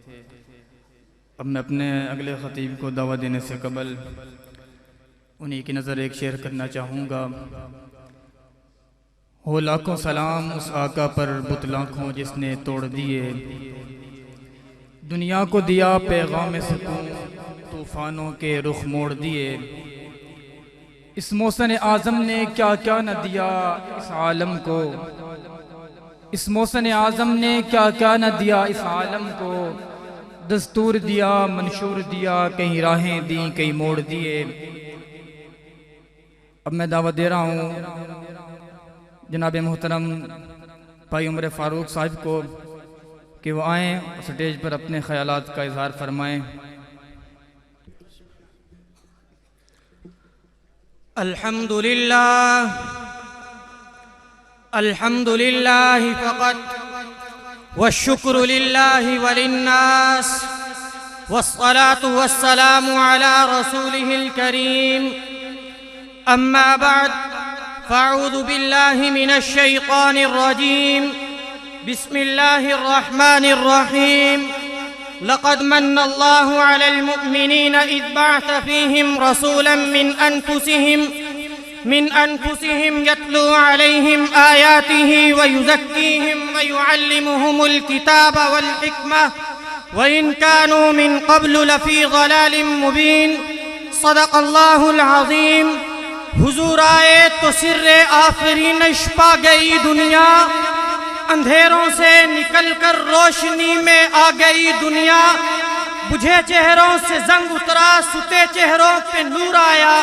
اب میں اپنے اگلے خطیب کو دعوت دینے سے قبل انہی کی نظر ایک شعر کرنا چاہوں گا۔ ہو لاکھوں سلام اس آقا پر بت لاکھوں جس نے توڑ دیے، دنیا کو دیا پیغام سکون طوفانوں کے رخ موڑ دیے۔ اس محسن اعظم نے کیا کیا نہ دیا اس عالم کو، اس محسن اعظم نے کیا کیا نہ دیا اس عالم کو، دستور دیا منشور دیا کہیں راہیں دیں کہیں موڑ دیے۔ اب میں دعوت دے رہا ہوں جناب محترم بھائی عمر فاروق صاحب کو کہ وہ آئیں سٹیج پر اپنے خیالات کا اظہار فرمائیں۔ الحمد للہ فقط والشکر للہ وللناس والصلاة والسلام على رسوله الكريم اما بعد فاعوذ باللہ من الشیطان الرجیم بسم اللہ الرحمن الرحیم لقد من الله على المؤمنين إذ بعث فيهم رسولا من أنفسهم يتلو عليهم آياته ويزكيهم ويعلمهم الكتاب والحكمة وإن كانوا من قبل لفي ضلال مبين صدق الله العظيم۔ حضور آئے تو سر آفرینش پا گئی دنیا، اندھیروں سے نکل کر روشنی میں آ گئی دنیا، بجھے چہروں سے زنگ اترا ستے چہروں پہ نور آیا،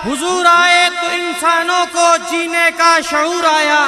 حضور آئے تو انسانوں کو جینے کا شعور آیا۔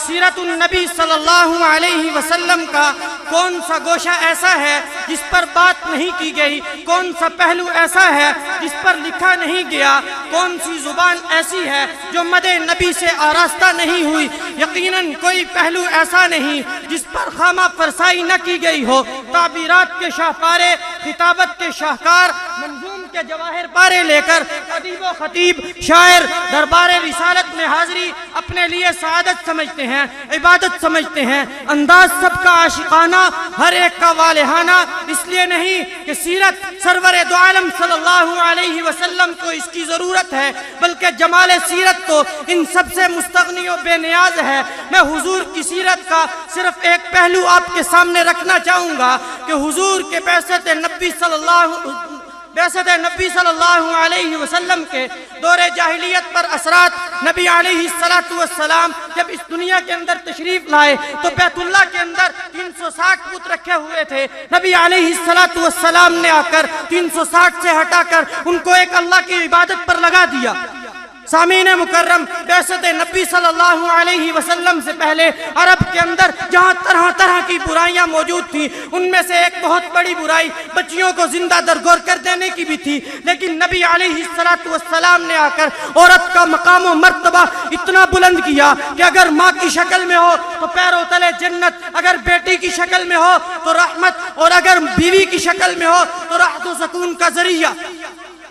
سیرت النبی صلی اللہ علیہ وسلم کا کون سا گوشہ ایسا ہے جس پر بات نہیں کی گئی، کون سا پہلو ایسا ہے جس پر لکھا نہیں گیا، کون سی زبان ایسی ہے جو مدح نبی سے آراستہ نہیں ہوئی، یقیناً کوئی پہلو ایسا نہیں جس پر خامہ فرسائی نہ کی گئی ہو۔ تعبیرات کے شاہکارے، خطابت کے شاہکار، منظوم کے جواہر پارے لے کر ادیب و خطیب شاعر دربار رسالت میں حاضری اپنے لیے سعادت سمجھتے ہیں، عبادت سمجھتے ہیں۔ انداز سب کا عاشقانہ، ہر ایک کا والہانہ، اس لیے نہیں کہ سیرت سرور دو عالم صلی اللہ علیہ وسلم کو اس کی ضرورت ہے، بلکہ جمال سیرت تو ان سب سے مستغنی و بے نیاز ہے۔ میں حضور کی سیرت کا صرف ایک پہلو آپ کے سامنے رکھنا چاہوں گا کہ حضور کے بعثت نبی صلی اللہ علیہ وسلم کے دور جاہلیت پر اثرات نبی علیہ السلام جب اس دنیا کے اندر تشریف لائے تو بیت اللہ کے اندر 360 بت رکھے ہوئے تھے۔ نبی علیہ السلام نے آ کر 360 سے ہٹا کر ان کو ایک اللہ کی عبادت پر لگا دیا۔ سامعین مکرم، بعثت نبی صلی اللہ علیہ وسلم سے پہلے عرب کے اندر جہاں طرح طرح کی برائیاں موجود تھیں، ان میں سے ایک بہت بڑی برائی بچیوں کو زندہ درگور کر دینے کی بھی تھی، لیکن نبی علیہ السلام نے آ کر عورت کا مقام و مرتبہ اتنا بلند کیا کہ اگر ماں کی شکل میں ہو تو پیروں تلے جنت، اگر بیٹی کی شکل میں ہو تو رحمت، اور اگر بیوی کی شکل میں ہو تو راحت و سکون کا ذریعہ۔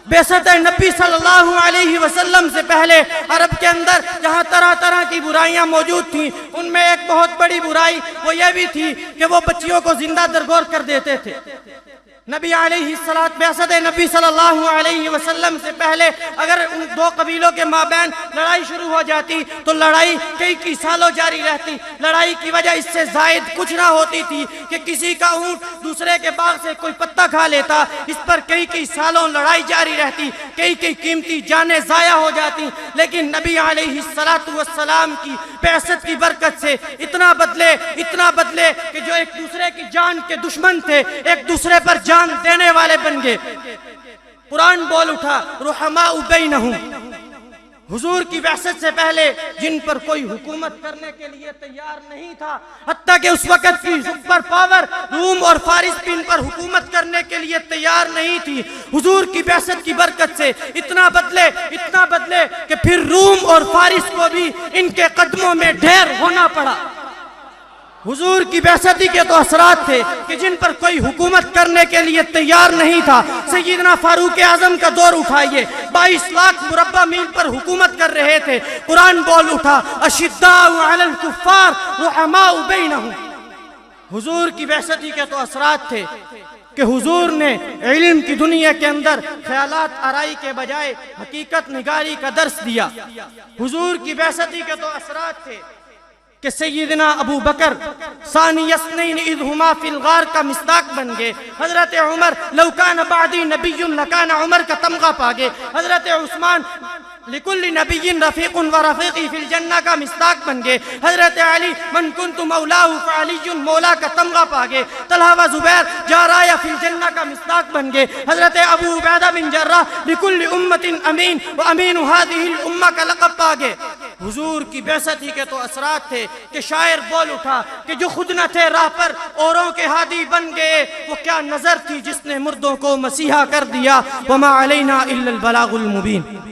بعثت نبی صلی اللہ علیہ وسلم سے پہلے عرب کے اندر جہاں طرح طرح کی برائیاں موجود تھیں، ان میں ایک بہت بڑی برائی وہ یہ بھی تھی کہ وہ بچیوں کو زندہ درگور کر دیتے تھے۔ نبی علیہ بعثت نبی صلی اللہ علیہ وسلم سے پہلے اگر ان دو قبیلوں کے مابین لڑائی شروع ہو جاتی تو لڑائی کئی سالوں جاری رہتی۔ لڑائی کی وجہ اس سے زائد کچھ نہ ہوتی تھی کہ کسی کا اونٹ دوسرے کے باغ سے کوئی پتا کھا لیتا، اس پر کئی سالوں لڑائی جاری رہتی، کئی قیمتی جانیں ضائع ہو جاتی۔ لیکن نبی علیہ السلام کی بعثت کی برکت سے اتنا بدلے کہ جو ایک دوسرے کی جان کے دشمن تھے ایک دوسرے پر جان دینے والے بن گئے۔ قرآن بول اٹھا رحماء بینہم۔ حضور کی بعثت سے پہلے جن پر کوئی حکومت کرنے کے لیے تیار نہیں تھا، حتیٰ کہ اس وقت کی سپر پاور روم اور فارس بھی ان پر حکومت کرنے کے لیے تیار نہیں تھی، حضور کی بعثت کی برکت سے اتنا بدلے کہ پھر روم اور فارس کو بھی ان کے قدموں میں ڈھیر ہونا پڑا۔ حضور کی بعثتی کے تو اثرات تھے کہ جن پر کوئی حکومت کرنے کے لیے تیار نہیں تھا۔ سیدنا فاروق اعظم کا دور اٹھائیے، 22 لاکھ مربع میل پر حکومت کر رہے تھے۔ قرآن بول اٹھا اشداء علی الکفار رحماء بینہم۔ حضور کی بعثتی کے تو اثرات تھے کہ حضور نے علم کی دنیا کے اندر خیالات آرائی کے بجائے حقیقت نگاری کا درس دیا۔ حضور کی بعثتی کے تو اثرات تھے کہ سیدنا ابو بکر ثانی اثنین اذ ہما فی الغار کا مصداق بن گئے۔ حضرت عمر لو کان بعدی نبی لکان عمر کا تمغہ پا گئے۔ حضرت عثمان لکل نبی رفیق و رفیقی فی الجنہ کا مصداق بن گئے۔ حضرت علی من کنت مولاہ فعلی مولا کا تمغہ پا گئے۔ طلحہ و زبیر جارایا فی الجنہ کا مصداق بن گئے۔ حضرت ابو عبیدہ بن جراح لکل امت امین و امین هذه الامہ کا لقب پا گئے۔ حضور کی بعثت ہی کے تو اثرات تھے کہ شاعر بول اٹھا کہ جو خود نہ تھے راہ پر اوروں کے ہادی بن گئے، وہ کیا نظر تھی جس نے مردوں کو مسیحا کر دیا۔ وما علینا الا البلاغ المبین۔